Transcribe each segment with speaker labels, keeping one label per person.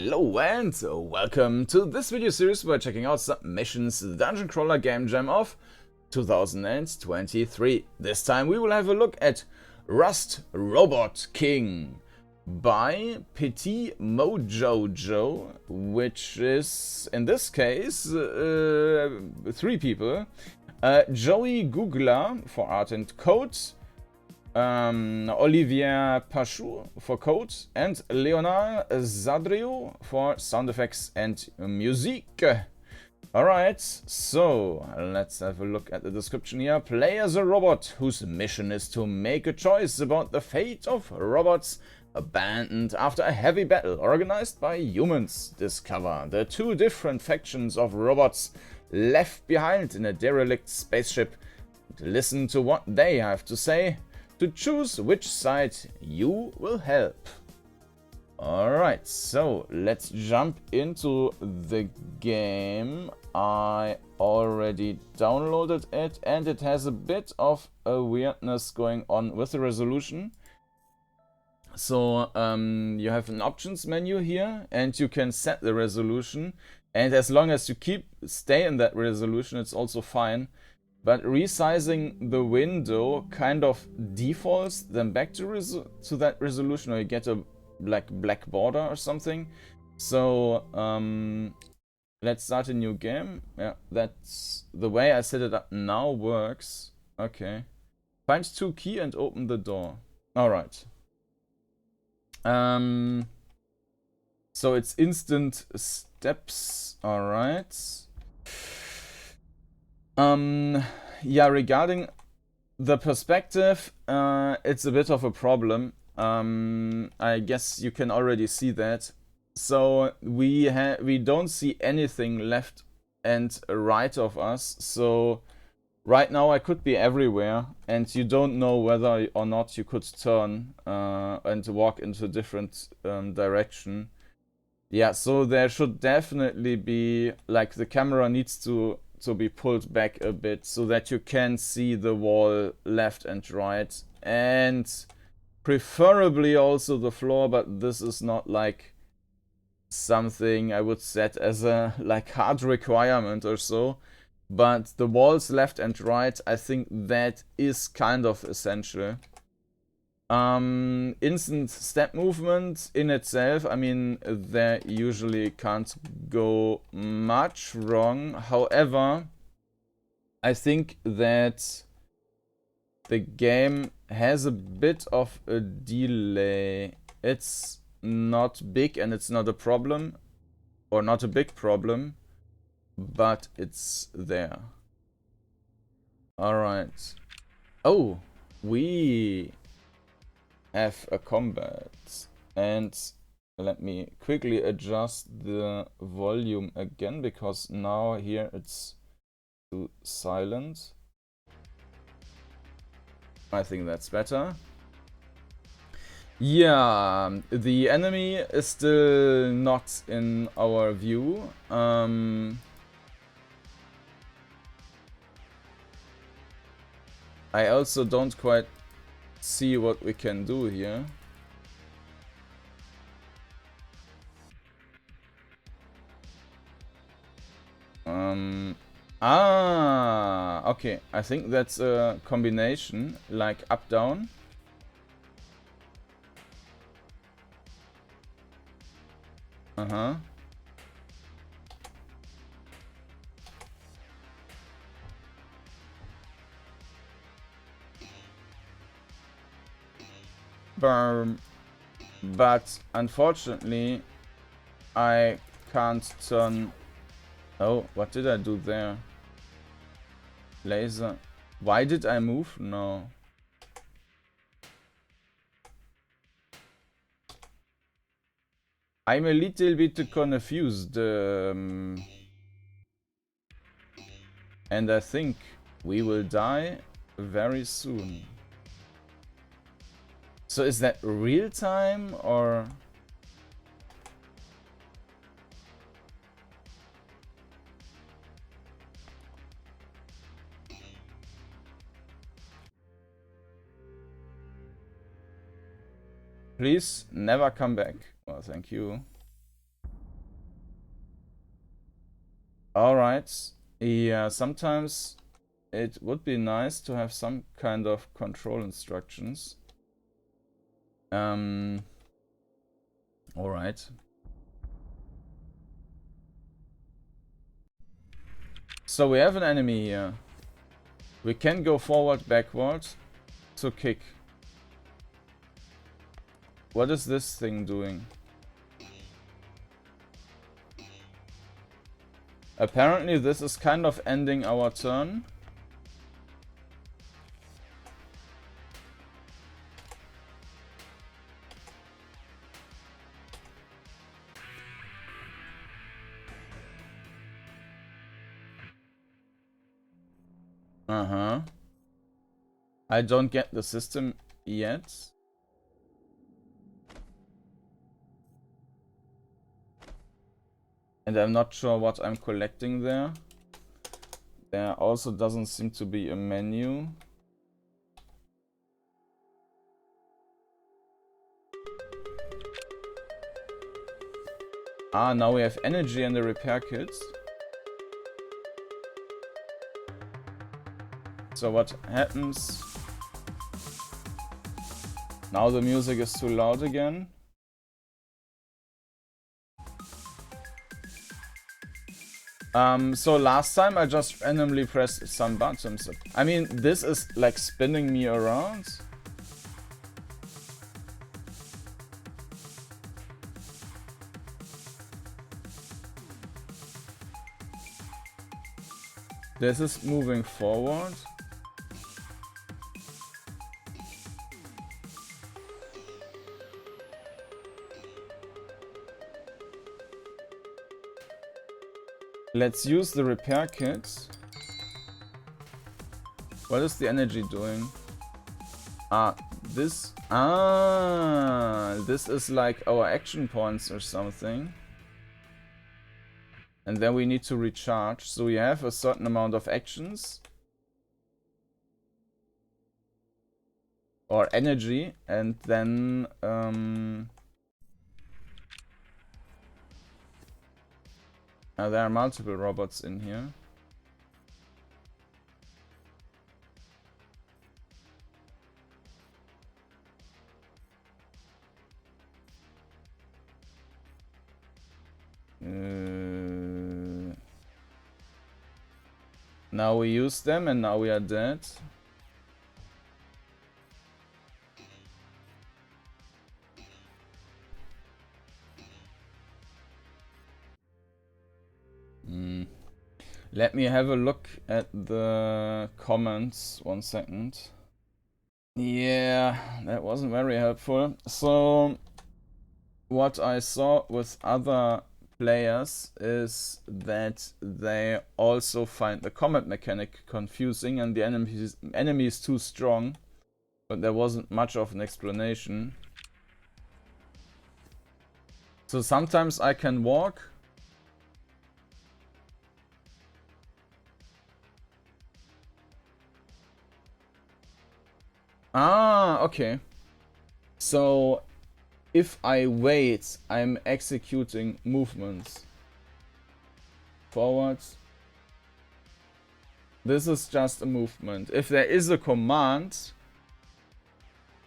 Speaker 1: Hello and welcome to this video series where we're checking out submissions Dungeoncrawler Gamejam of 2023. This time we will have a look at Rust Robot King by PetitMojojo, which is in this case three people. Joey Googler for art and code, Olivier Pachou for code, and Leonard Zadrio for sound effects and music. Alright, so let's have a look at the description here. Play as a robot whose mission is to make a choice about the fate of robots abandoned after a heavy battle organized by humans. Discover the two different factions of robots left behind in a derelict spaceship and listen to what they have to say to choose which side you will help. Alright, so let's jump into the game. I already downloaded it and it has a bit of a weirdness going on with the resolution. So you have an options menu here and you can set the resolution, and as long as you stay in that resolution it's also fine. But resizing the window kind of defaults them back to that resolution, or you get a black border or something. So let's start a new game. Yeah, that's the way I set it up now works. Okay. Find 2 key and open the door. Alright. So it's instant steps. Alright. Yeah, regarding the perspective, it's a bit of a problem. I guess you can already see that. So we don't see anything left and right of us. So right now I could be everywhere, and you don't know whether or not you could turn and walk into a different direction. Yeah, so there should definitely be, like, the camera needs to be pulled back a bit so that you can see the wall left and right, and preferably also the floor, but this is not like something I would set as a hard requirement or so. But the walls left and right, I think that is kind of essential. Instant step movement in itself, I mean, there usually can't go much wrong. However, I think that the game has a bit of a delay. It's not big and it's not a problem, or not a big problem, but it's there. Alright. Oh, we have a combat, and let me quickly adjust the volume again because now here it's too silent. I think that's better. Yeah, the enemy is still not in our view. I also don't quite see what we can do here. Okay, I think that's a combination, like up down. But unfortunately I can't turn. Oh, what did I do there? Laser. Why did I move? No. I'm a little bit confused. And I think we will die very soon. So is that real time or? Please never come back. Well, thank you. Alright. Yeah, sometimes it would be nice to have some kind of control instructions. Alright. So we have an enemy here. We can go forward, backwards to kick. What is this thing doing? Apparently this is kind of ending our turn. Uh-huh. I don't get the system yet. And I'm not sure what I'm collecting there. There also doesn't seem to be a menu. Ah, now we have energy and the repair kits. So what happens? Now the music is too loud again. So last time I just randomly pressed some buttons. I mean, this is like spinning me around. This is moving forward. Let's use the repair kit. What is the energy doing? This is like our action points or something. And then we need to recharge. So we have a certain amount of actions. Or energy. And then there are multiple robots in here. Now we use them and now we are dead. Let me have a look at the comments. 1 second. Yeah, that wasn't very helpful. So, what I saw with other players is that they also find the combat mechanic confusing and the enemy is too strong. But there wasn't much of an explanation. So sometimes I can walk. Ah, okay. So if I wait, I'm executing movements. Forwards. This is just a movement. If there is a command,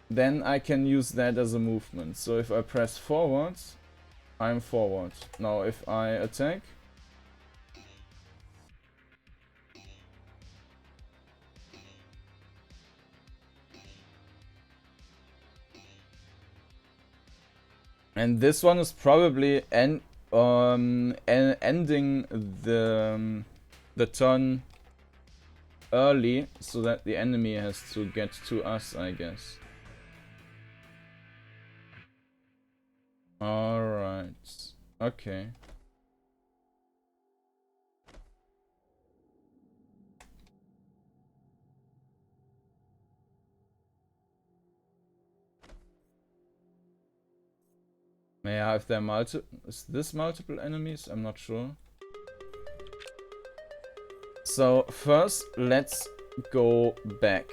Speaker 1: then I can use that as a movement. So if I press forward, I'm forward. Now if I attack, and this one is probably ending the turn early so that the enemy has to get to us, I guess. Alright. Okay. Yeah, if there are is this multiple enemies? I'm not sure. So first, let's go back.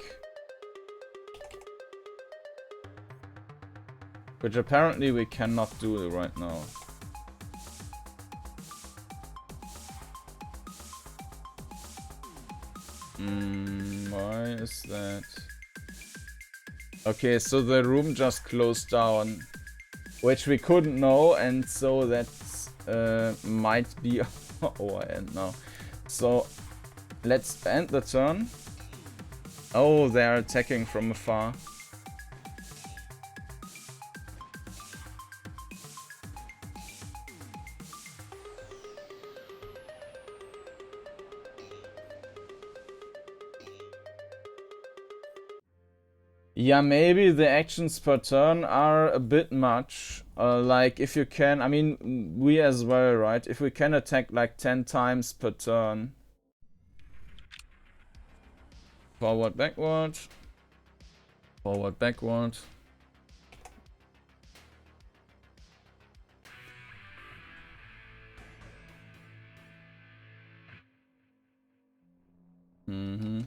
Speaker 1: Which apparently we cannot do right now. Why is that? Okay, so the room just closed down, which we couldn't know, and so that might be our end now. So let's end the turn. Oh, they're attacking from afar. Yeah, maybe the actions per turn are a bit much. Like, if you can, I mean, we as well, right? If we can attack like 10 times per turn. Forward, backward. Forward, backward. Mm-hmm.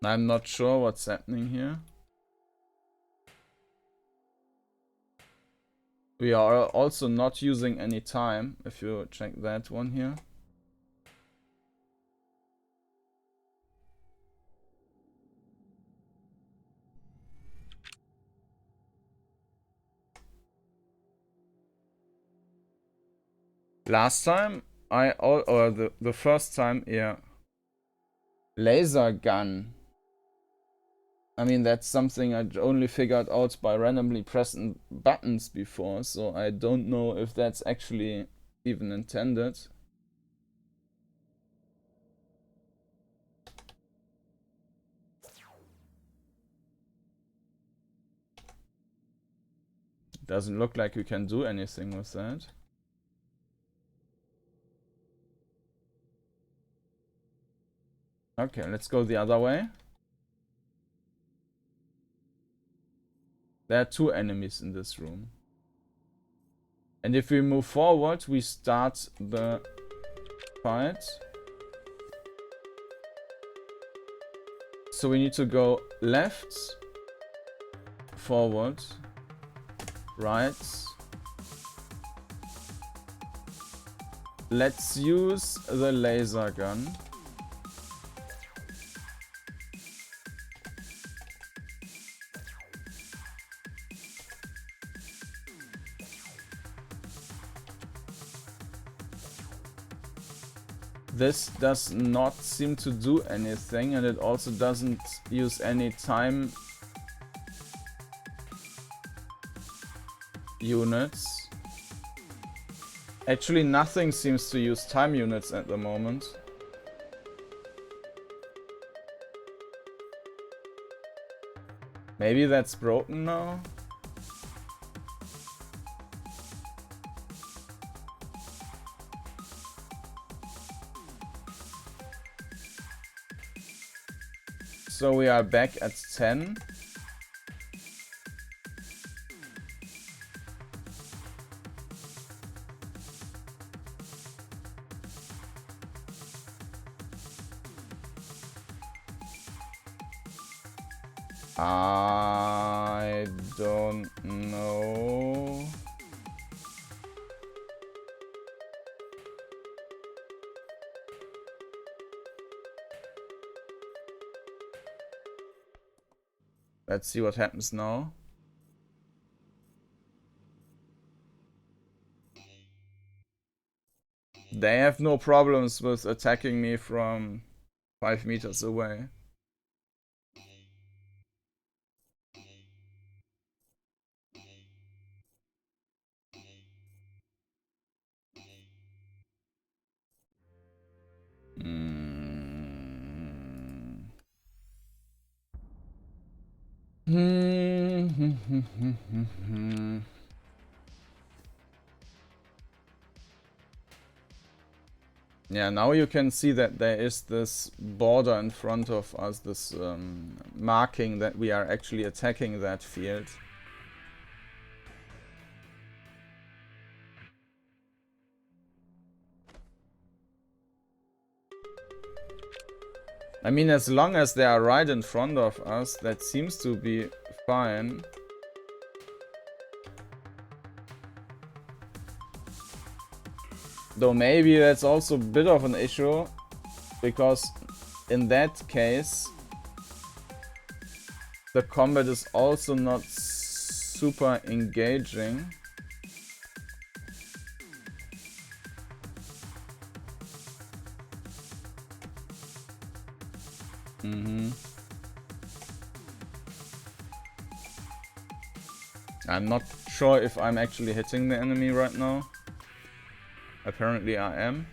Speaker 1: I'm not sure what's happening here. We are also not using any time, if you check that one here. Last time, or the first time, yeah. Laser gun. I mean, that's something I only figured out by randomly pressing buttons before, so I don't know if that's actually even intended. Doesn't look like we can do anything with that. Okay, let's go the other way. There are 2 enemies in this room. And if we move forward, we start the fight. So we need to go left, forward, right. Let's use the laser gun. This does not seem to do anything, and it also doesn't use any time units. Actually, nothing seems to use time units at the moment. Maybe that's broken now? So we are back at 10. I don't know. Let's see what happens now. They have no problems with attacking me from 5 meters away. Yeah, now you can see that there is this border in front of us, this marking that we are actually attacking that field. I mean, as long as they are right in front of us, that seems to be fine. Though maybe that's also a bit of an issue, because in that case, the combat is also not super engaging. I'm not sure if I'm actually hitting the enemy right now. Apparently I am.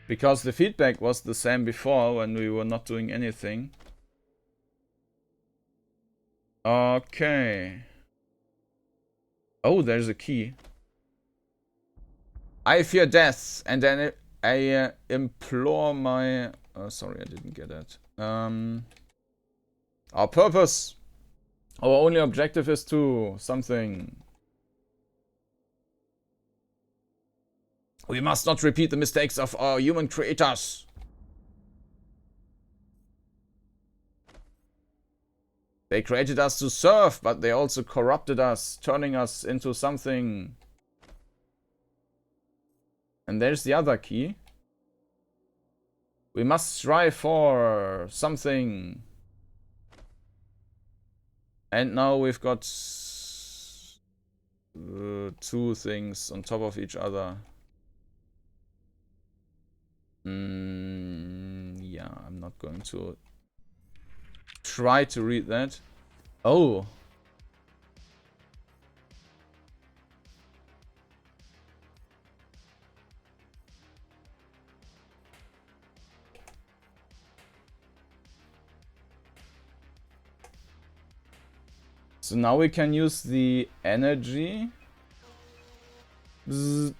Speaker 1: Because the feedback was the same before when we were not doing anything. Okay. Oh, there's a key. I fear death, and then I implore my... Oh, sorry, I didn't get that. Our purpose. Our only objective is to something. We must not repeat the mistakes of our human creators. They created us to serve, but they also corrupted us, turning us into something. And there's the other key. We must strive for something. And now we've got 2 things on top of each other. Yeah, I'm not going to try to read that. Oh. So now we can use the energy. Bzz.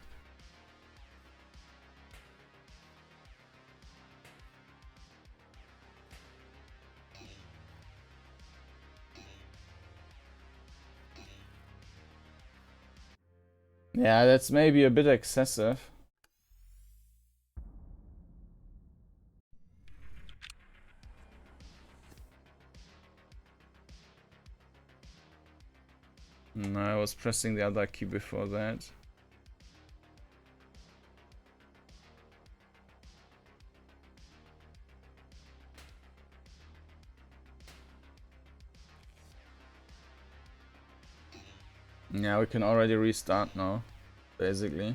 Speaker 1: Yeah, that's maybe a bit excessive. No, I was pressing the other key before that. Yeah, we can already restart now, basically.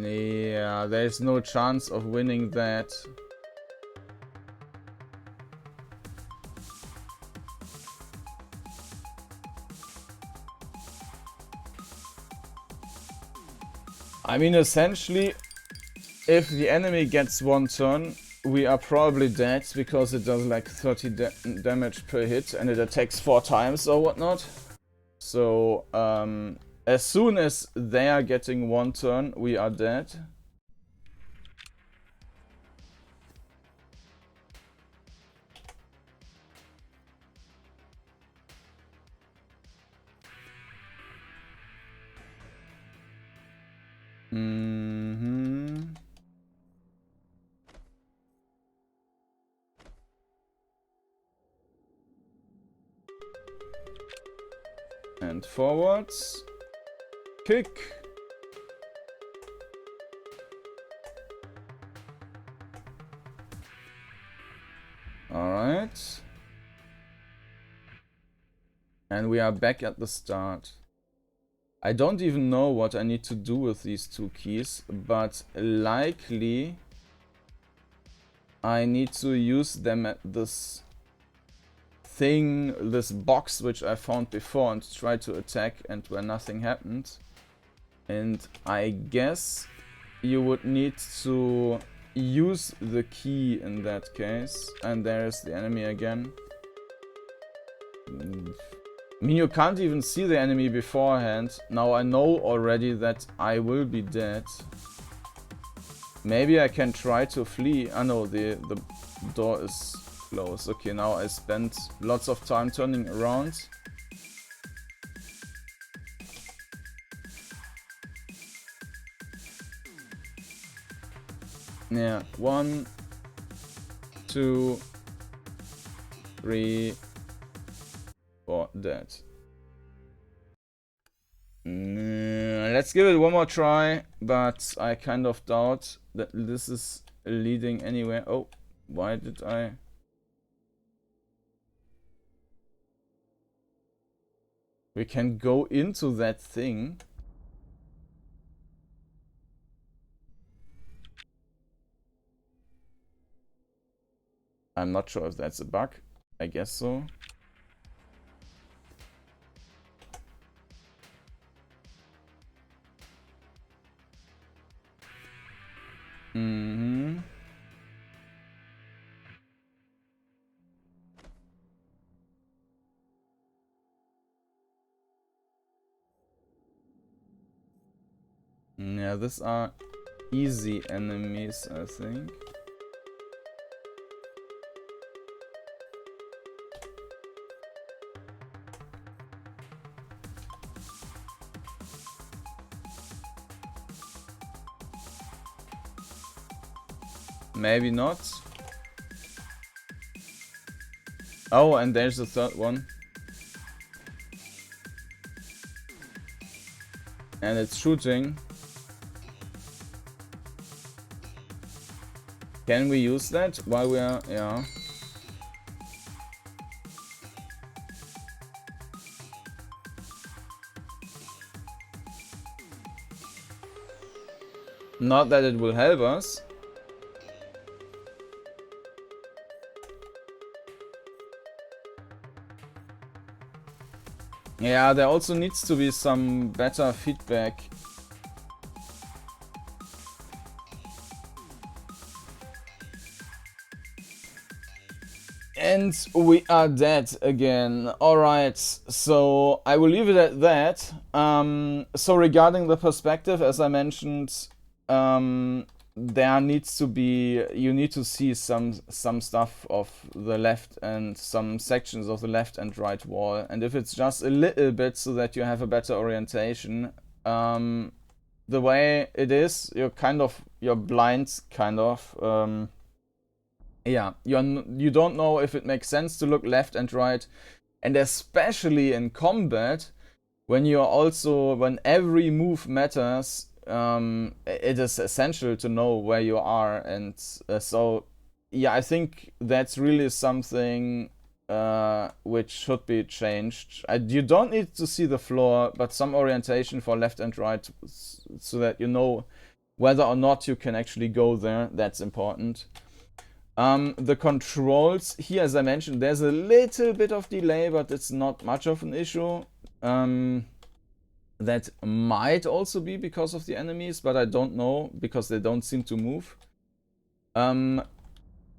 Speaker 1: Yeah, there's no chance of winning that. I mean, essentially, if the enemy gets 1 turn, we are probably dead, because it does like 30 damage per hit and it attacks 4 times or whatnot. So, as soon as they are getting 1 turn, we are dead. And forwards. Kick. Alright. And we are back at the start. I don't even know what I need to do with these 2 keys, but likely I need to use them at this thing, this box which I found before, and try to attack, and where nothing happened. And I guess you would need to use the key in that case. And there's the enemy again. I mean, you can't even see the enemy beforehand. Now I know already that I will be dead. Maybe I can try to flee. Ah no, the door is closed. Okay, now I spent lots of time turning around. Yeah, 1, 2, 3, 4, dead. Let's give it one more try, but I kind of doubt that this is leading anywhere. Oh, why did I? We can go into that thing. I'm not sure if that's a bug. I guess so. Mm-hmm. Yeah, these are easy enemies, I think. Maybe not. Oh, and there's the third one. And it's shooting. Can we use that while we are... yeah. Not that it will help us. Yeah, there also needs to be some better feedback. And we are dead again. Alright, so I will leave it at that. So regarding the perspective, as I mentioned, there needs to be, you need to see some stuff of the left and some sections of the left and right wall. And if it's just a little bit so that you have a better orientation, the way it is, you're blind, kind of. Yeah, you don't know if it makes sense to look left and right, and especially in combat, when every move matters, it is essential to know where you are, and so yeah, I think that's really something which should be changed. You don't need to see the floor, but some orientation for left and right, so that you know whether or not you can actually go there. That's important. The controls here, as I mentioned, there's a little bit of delay, but it's not much of an issue. That might also be because of the enemies, but I don't know, because they don't seem to move.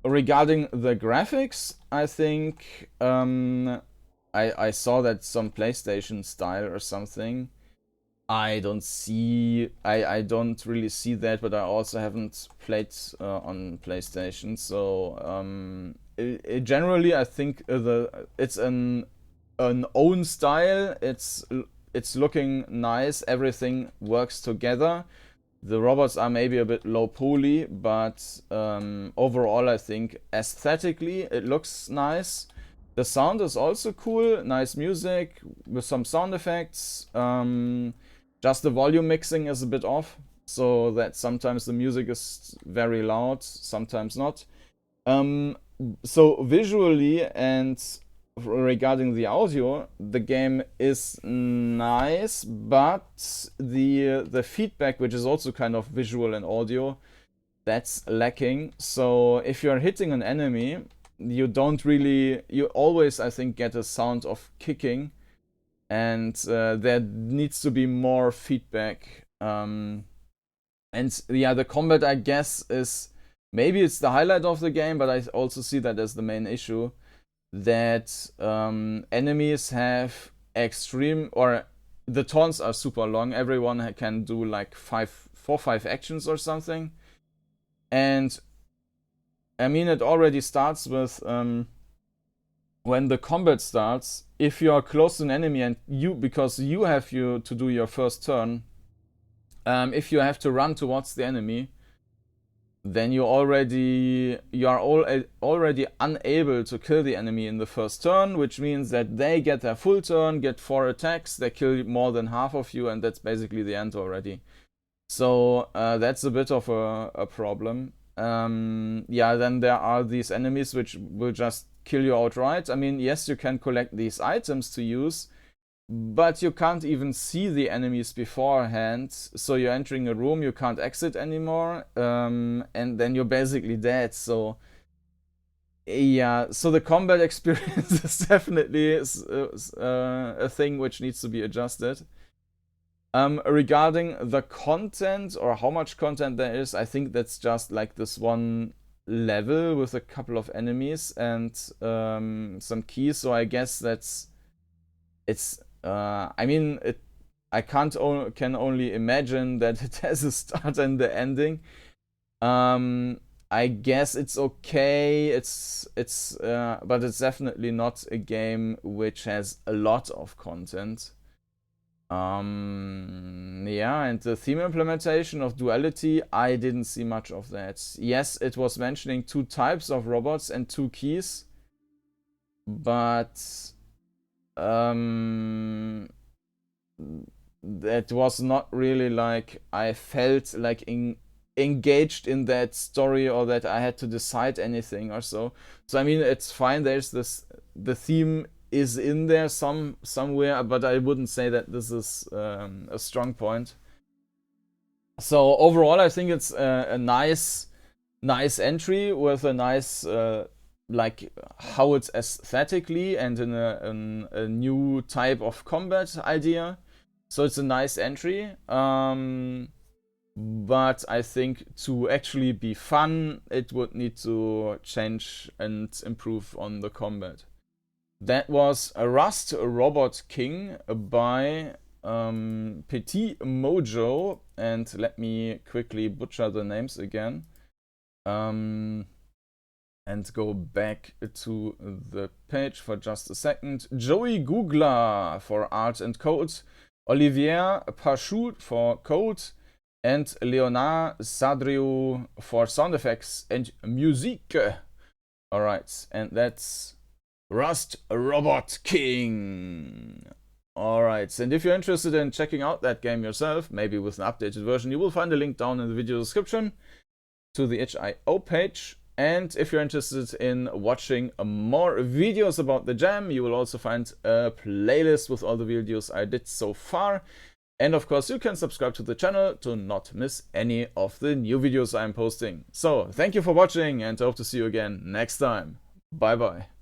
Speaker 1: Regarding the graphics, I think I saw that some PlayStation style or something. I don't really see that, but I also haven't played on PlayStation. So generally, I think it's an own style. It's looking nice. Everything works together. The robots are maybe a bit low poly, but overall, I think aesthetically it looks nice. The sound is also cool. Nice music with some sound effects. Just the volume mixing is a bit off, so that sometimes the music is very loud, sometimes not. So visually and regarding the audio, the game is nice, but the feedback, which is also kind of visual and audio, that's lacking. So if you're hitting an enemy, you always, I think, get a sound of kicking. And there needs to be more feedback. And yeah, the combat, I guess, maybe it's the highlight of the game, but I also see that as the main issue. That enemies have the taunts are super long. Everyone can do like 4 or 5 actions or something. And I mean, it already starts with when the combat starts. If you are close to an enemy and because you have to do your first turn, if you have to run towards the enemy, then you are already unable to kill the enemy in the first turn, which means that they get their full turn, get 4 attacks, they kill more than half of you, and that's basically the end already. So that's a bit of a problem. Yeah, then there are these enemies which will just kill you outright. I mean, yes, you can collect these items to use, but you can't even see the enemies beforehand. So you're entering a room, you can't exit anymore, and then you're basically dead. So yeah, so the combat experience is definitely a thing which needs to be adjusted. Regarding the content or how much content there is, I think that's just like this one level with a couple of enemies and some keys. So I guess I mean, I can only imagine that it has a start and the ending. I guess it's okay. But it's definitely not a game which has a lot of content. Yeah, and the theme implementation of duality, I didn't see much of that. Yes, it was mentioning 2 types of robots and 2 keys, but that was not really like I felt like engaged in that story or that I had to decide anything or so. So I mean, it's fine. There's the theme is in there somewhere, but I wouldn't say that this is a strong point. So overall, I think it's a nice entry with a nice like how it's aesthetically and in a new type of combat idea. So it's a nice entry. But I think to actually be fun, it would need to change and improve on the combat. That was Rust Robot King by PetitMojojo, and let me quickly butcher the names again and go back to the page for just a second. Joey Googler for art and code, Olivier Pachut for code, and Leonard Sadriou for sound effects and music. Alright, and that's Rust Robot King. Alright, and if you're interested in checking out that game yourself, maybe with an updated version, you will find a link down in the video description to the itch.io page. And if you're interested in watching more videos about the jam, you will also find a playlist with all the videos I did so far. And of course, you can subscribe to the channel to not miss any of the new videos I'm posting. So, thank you for watching and I hope to see you again next time. Bye bye.